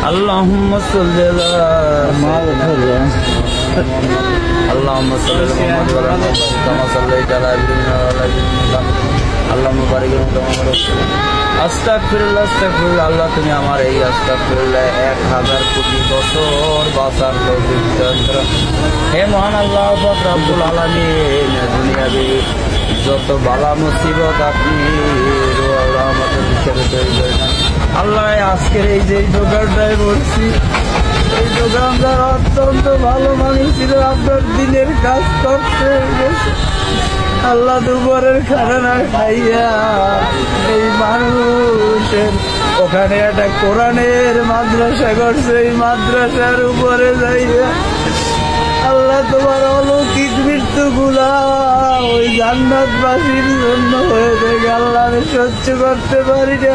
اللهم صل على اللهم صل على محمد وعلى آل محمد كما صليت على إبراهيم وعلى آل إبراهيم اللهم بارك على محمد আস্তাগফিরুল্লাহ আস্তাগফিরুল্লাহ। আল্লাহ তুমি আমার এই আস্তাগফিরুল্লাহ 1000 কোটি বছর বাঁচার তৌফিক দান করো। হে মহান আল্লাহ পাক রব্বুল আলামিন, দুনিয়াবি যত বালা মুসিবত আপনি রহমতের হিসেবে তৈরি করেন আল্লাহ। আজকের এই যে দোকানটায় বলছি, এই দোকানদার অত্যন্ত ভালো মানুষ ছিল, আপনার দিনের কাজ করতে গেছে। আল্লাহ দুপুরের খানা না খাইয়া এই মানুষের ওখানে একটা কোরআনের মাদ্রাসা করছে, এই মাদ্রাসার উপরে যাইয়া আল্লাহ তোমার অলৌকিক মৃত্যুগুলা ওই জান্নাতবাসীর জন্য হয়ে থাকে। আল্লাহ আমি সহ্য করতে পারি না।